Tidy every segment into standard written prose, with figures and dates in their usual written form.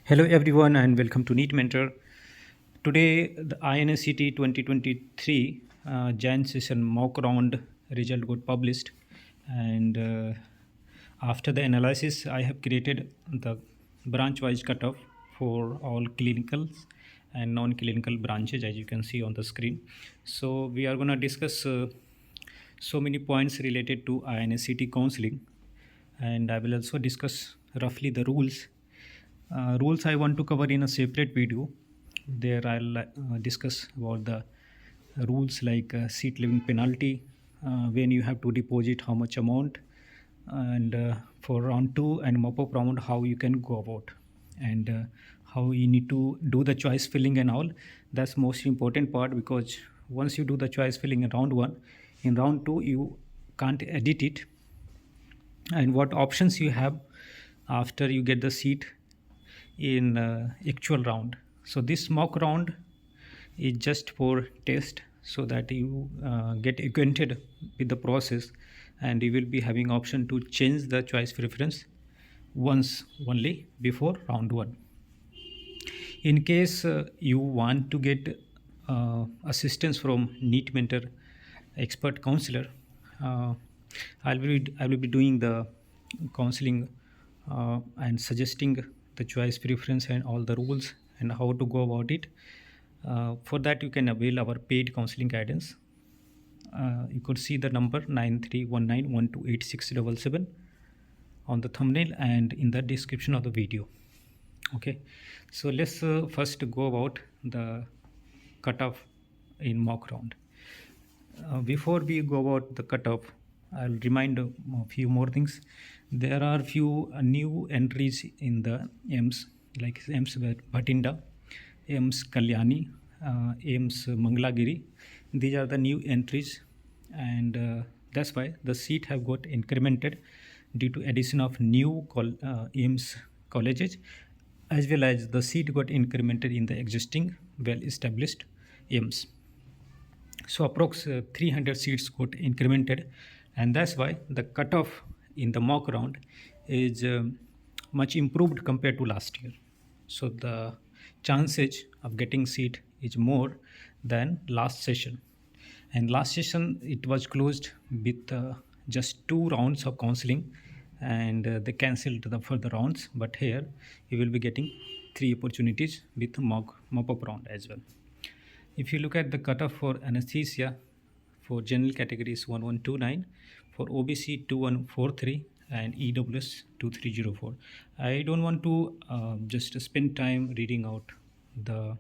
Hello everyone and welcome to NEET Mentor. Today the INICET 2023 Jan session mock round result got published, and after the analysis I have created the branch wise cutoff for all clinicals and non-clinical branches, as you can see on the screen. So we are going to discuss so many points related to INICET counseling, and I will also discuss roughly the rules. Rules I want to cover in a separate video. There I'll discuss about the rules like seat living penalty, when you have to deposit how much amount, and for round 2 and mop-up round how you can go about, and how you need to do the choice filling and all. That's most important part, because once you do the choice filling in round 1, in round 2 you can't edit it, and what options you have after you get the seat in actual round. So this mock round is just for test, so that you get acquainted with the process, and you will be having option to change the choice preference once only before round 1. In case you want to get assistance from NEET mentor expert counselor, uh, I will be doing the counseling and suggesting the choice preference and all the rules and how to go about it. For that you can avail our paid counseling guidance. You could see the number 9319128677 on the thumbnail and in the description of the video. Okay, so let's first go about the cutoff in mock round. Before we go about the cutoff, I'll remind a few more things. There are few new entries in the AIMS, like AIMS Bhatinda, AIMS Kalyani, AIMS Mangalagiri. These are the new entries, and that's why the seat have got incremented due to addition of new AIMS colleges, as well as the seat got incremented in the existing well-established AIMS. So approx 300 seats got incremented, and that's why the cutoff in the mock round is much improved compared to last year. So the chances of getting seat is more than last session. And last session it was closed with just 2 rounds of counseling, and they cancelled the further rounds. But here you will be getting 3 opportunities with mop-up round as well. If you look at the cutoff for anesthesia, for general category is 1129, for OBC 2143, and EWS 2304. I don't want to just spend time reading out the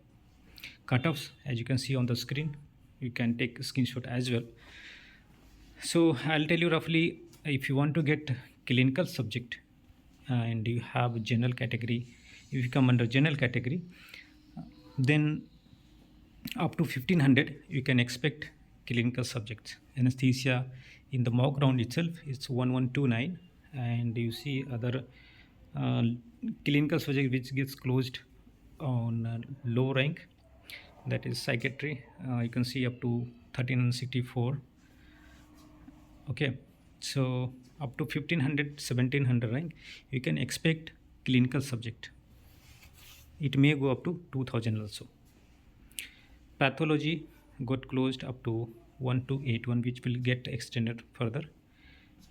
cutoffs. As you can see on the screen, you can take a screenshot as well. So I'll tell you roughly, if you want to get clinical subject and you have general category, if you come under general category, then up to 1500 you can expect clinical subjects. Anesthesia in the mock round itself is 1129, and you see other uh, clinical subject which gets closed on low rank, that is psychiatry. You can see up to 1364. Okay, so up to 1500 1700 rank you can expect clinical subject. It may go up to 2000 also. Pathology got closed up to 1281, which will get extended further.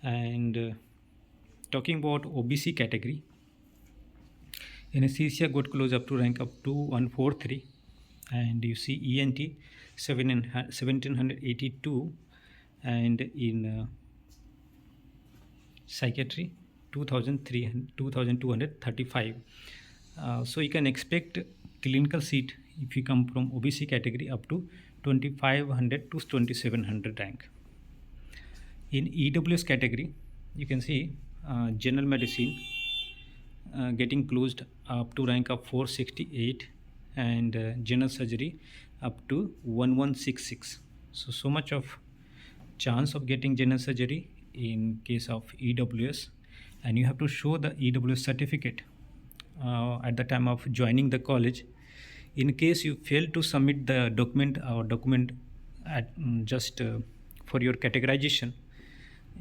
And talking about OBC category, anesthesia got closed up to rank up to 143, and you see ENT 1782, and in psychiatry 2235. So you can expect clinical seat if you come from OBC category up to 2500 to 2700 rank. In EWS category, you can see general medicine getting closed up to rank of 468, and general surgery up to 1166. So much of chance of getting general surgery in case of EWS, and you have to show the EWS certificate at the time of joining the college. In case you fail to submit the document at just for your categorization,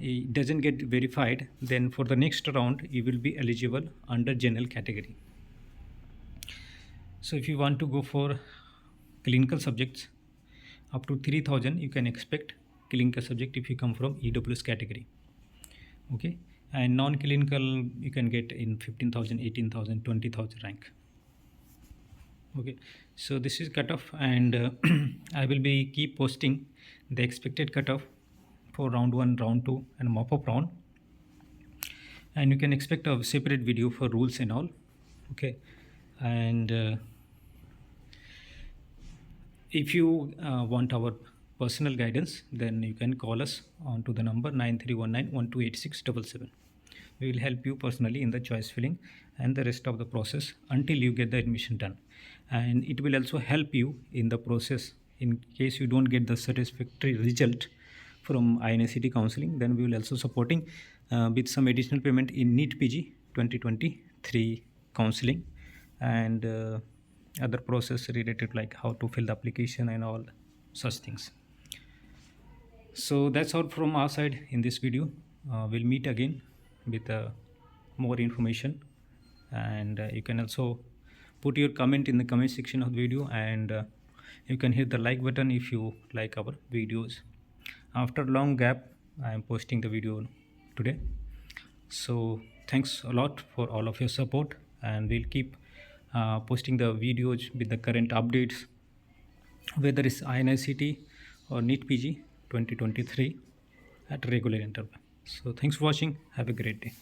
it doesn't get verified, then for the next round you will be eligible under general category. So if you want to go for clinical subjects up to 3000, you can expect clinical subject if you come from EWS category. Okay, and non-clinical you can get in 15,000, 18,000, 20,000 rank. Okay, so this is cutoff, and I will be keep posting the expected cutoff for round 1, round 2 and mop-up round, and you can expect a separate video for rules and all. Okay, and if you want our personal guidance, then you can call us on to the number 9319128677. We will help you personally in the choice filling and the rest of the process until you get the admission done. And it will also help you in the process in case you don't get the satisfactory result from INICET counseling. Then we will also supporting with some additional payment in NEET PG 2023 counseling, and other process related like how to fill the application and all such things. So that's all from our side in this video. We'll meet again with more information, and you can also put your comment in the comment section of the video, and you can hit the like button if you like our videos. After long gap, I am posting the video today. So thanks a lot for all of your support, and we'll keep posting the videos with the current updates, whether it's INICET or NEET PG 2023 at regular interval. So thanks for watching. Have a great day.